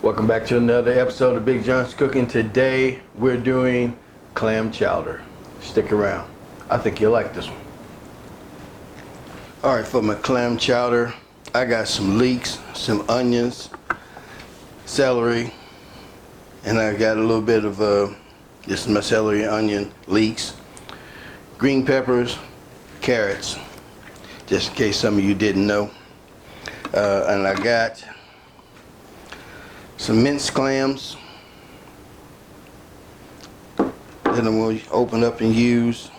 Welcome back to another episode of Big John's Cooking. Today we're doing clam chowder. Stick around. I think you'll like this one. Alright, for my clam chowder, I got some leeks, some onions, celery, and I got a little bit of this is my celery and onion leeks, green peppers, carrots, just in case some of you didn't know. And I got some minced clams that I'm going to open up and use,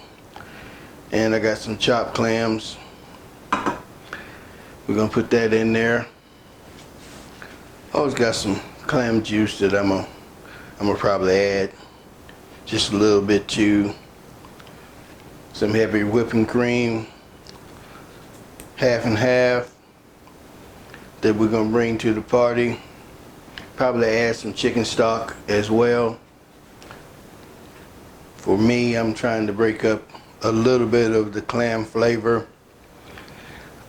and I got some chopped clams. We're going to put that in there. Always got some clam juice that I'm gonna probably add just a little bit to. Some heavy whipping cream, half and half, that we're gonna bring to the party. Probably add some chicken stock as well. For me, I'm trying to break up a little bit of the clam flavor.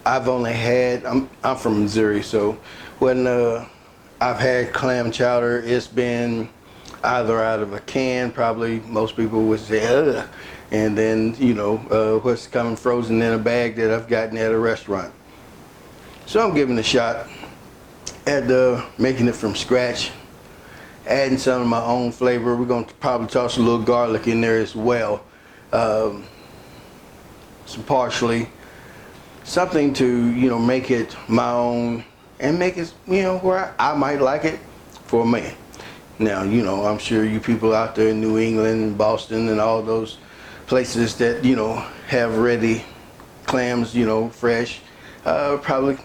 I've only had, I'm from Missouri, so when I've had clam chowder, it's been either out of a can, probably most people would say, ugh, and then, you know, what's coming frozen in a bag that I've gotten at a restaurant. So I'm giving it a shot at making it from scratch, adding some of my own flavor. We're going to probably toss a little garlic in there as well, some parsley, something to, you know, make it my own and make it, you know, where I might like it for me. Now, you know, I'm sure you people out there in New England and Boston and all those places that, you know, have ready clams, you know, fresh, probably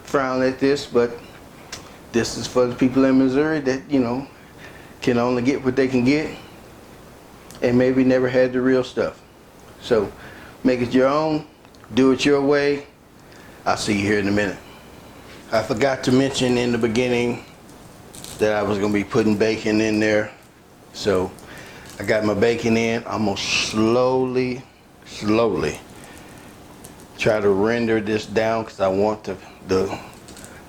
frown at this, but this is for the people in Missouri that, you know, can only get what they can get and maybe never had the real stuff. So make it your own, do it your way. I'll see you here in a minute. I forgot to mention in the beginning that I was gonna be putting bacon in there. So I got my bacon in. I'm gonna slowly try to render this down because I want the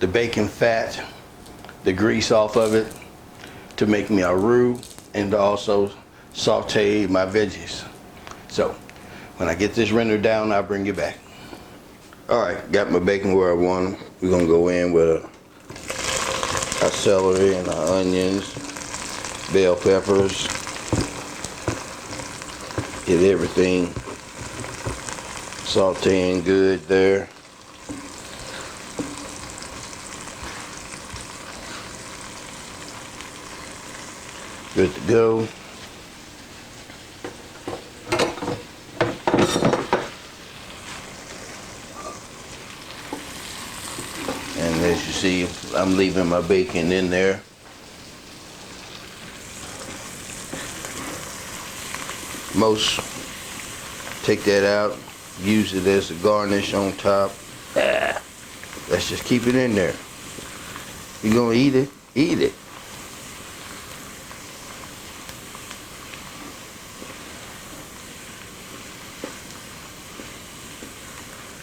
bacon fat, the grease off of it, to make me a roux and to also saute my veggies. So when I get this rendered down, I'll bring you back. All right, got my bacon where I want them. We're gonna go in with our celery and our onions, bell peppers, get everything sauteing good there. Good to go. And as you see, I'm leaving my bacon in there. Most take that out, use it as a garnish on top. Let's just keep it in there. You're gonna eat it, eat it.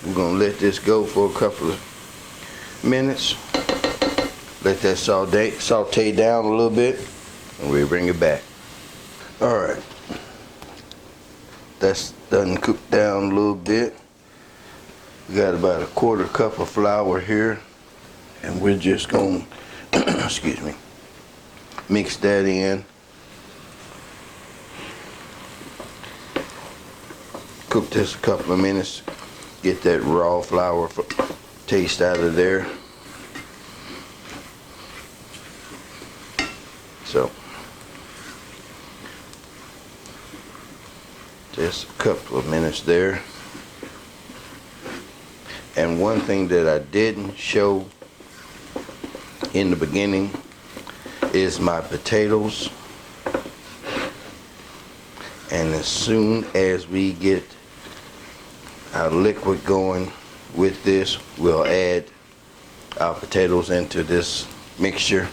We're gonna let this go for a couple of minutes. Let that saute down a little bit, and we'll bring it back. All right, that's done cooked down a little bit. We got about a quarter cup of flour here, and we're just gonna, excuse me, mix that in. Cook this a couple of minutes. Get that raw flour taste out of there. So, just a couple of minutes there. And one thing that I didn't show in the beginning is my potatoes. And as soon as we get our liquid going with this, we'll add our potatoes into this mixture,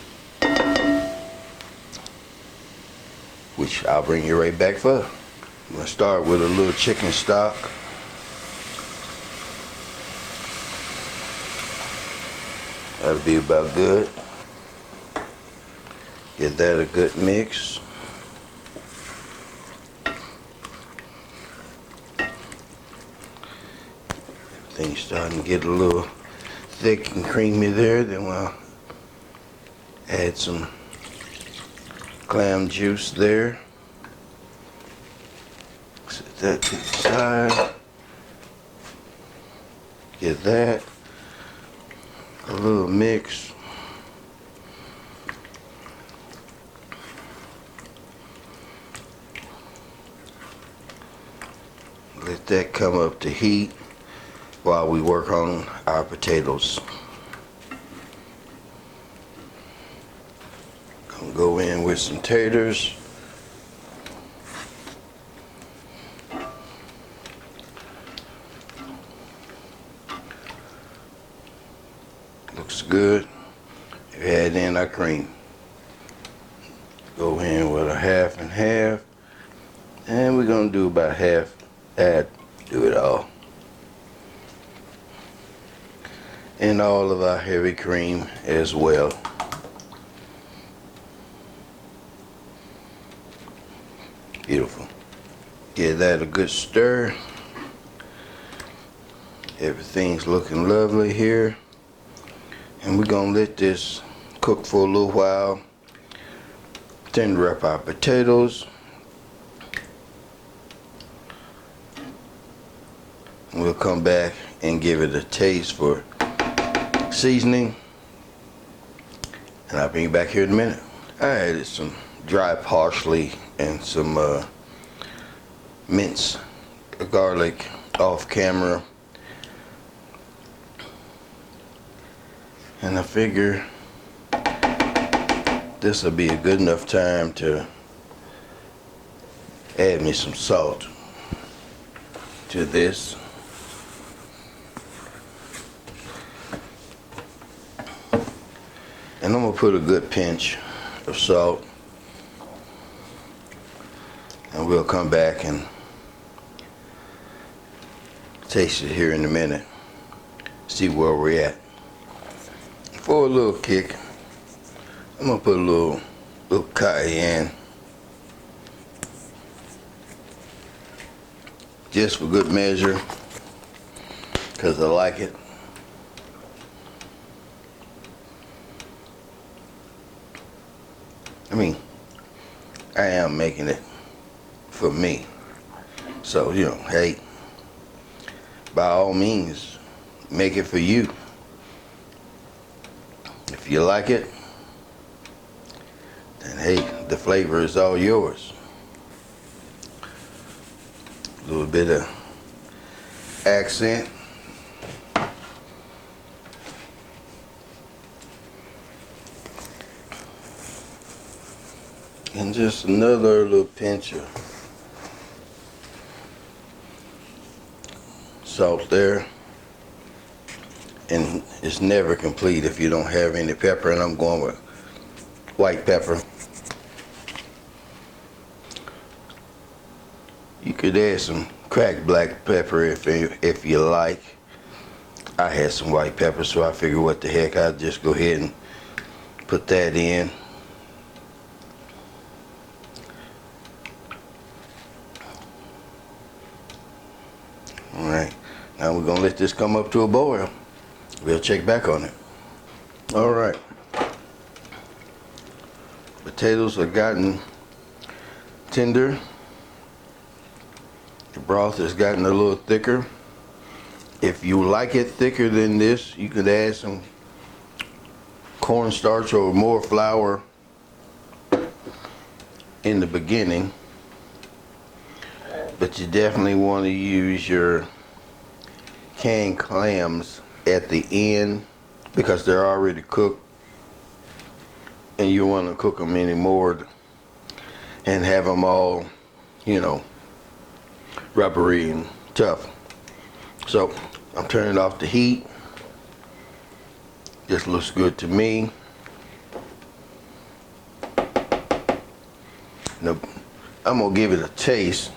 which I'll bring you right back for. I'm gonna start with a little chicken stock. That'll be about good. Give that a good mix. Everything's starting to get a little thick and creamy there. Then we'll add some clam juice there. Set that to the side. Get that. A little mix. Let that come up to heat while we work on our potatoes. Gonna go in with some taters. Looks good. Add in our cream. Go in with a half and half. And we're gonna do about half. Do it all. And all of our heavy cream as well. Beautiful. Give that a good stir. Everything's looking lovely here. And we're gonna let this cook for a little while. Tender up our potatoes. We'll come back and give it a taste for seasoning. And I'll bring you back here in a minute. I added some dry parsley and some minced garlic off camera. And I figure this will be a good enough time to add me some salt to this. And I'm gonna put a good pinch of salt. And we'll come back and taste it here in a minute. See where we're at. For a little kick, I'm gonna put a little cayenne. Just for good measure, because I like it. I mean, I am making it for me. So, you know, hey, by all means, make it for you. If you like it, then hey, the flavor is all yours. A little bit of accent. And just another little pinch of salt there. And it's never complete if you don't have any pepper, and I'm going with white pepper. You could add some cracked black pepper if you like. I had some white pepper, so I figured what the heck, I'd just go ahead and put that in. Alright, now we're gonna let this come up to a boil. We'll check back on it. Alright. Potatoes have gotten tender. The broth has gotten a little thicker. If you like it thicker than this, you could add some cornstarch or more flour in the beginning. But you definitely want to use your canned clams at the end because they're already cooked, and you want to cook them anymore and have them all, you know, rubbery and tough. So I'm turning off the heat. This looks good to me. Now I'm gonna give it a taste,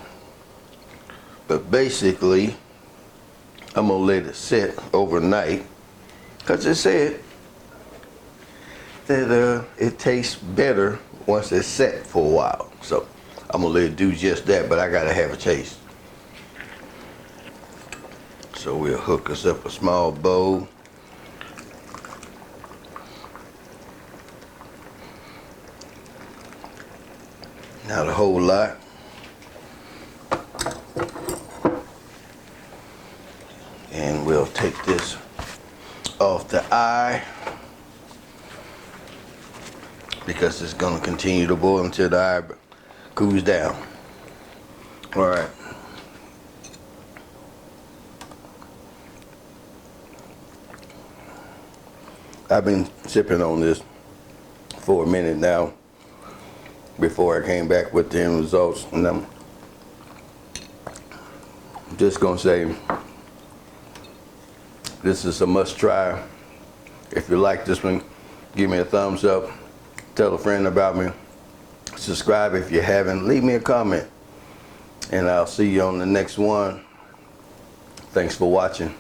but basically I'm gonna let it sit overnight because it said that it tastes better once it's set for a while. So I'm gonna let it do just that, but I gotta have a taste. So we'll hook us up a small bowl. Not a whole lot. And we'll take this off the eye because it's gonna continue to boil until the eye cools down. All right. I've been sipping on this for a minute now before I came back with the end results, and I'm just gonna say this is a must try. If you like this one, give me a thumbs up, tell a friend about me, subscribe if you haven't, leave me a comment, and I'll see you on the next one. Thanks for watching.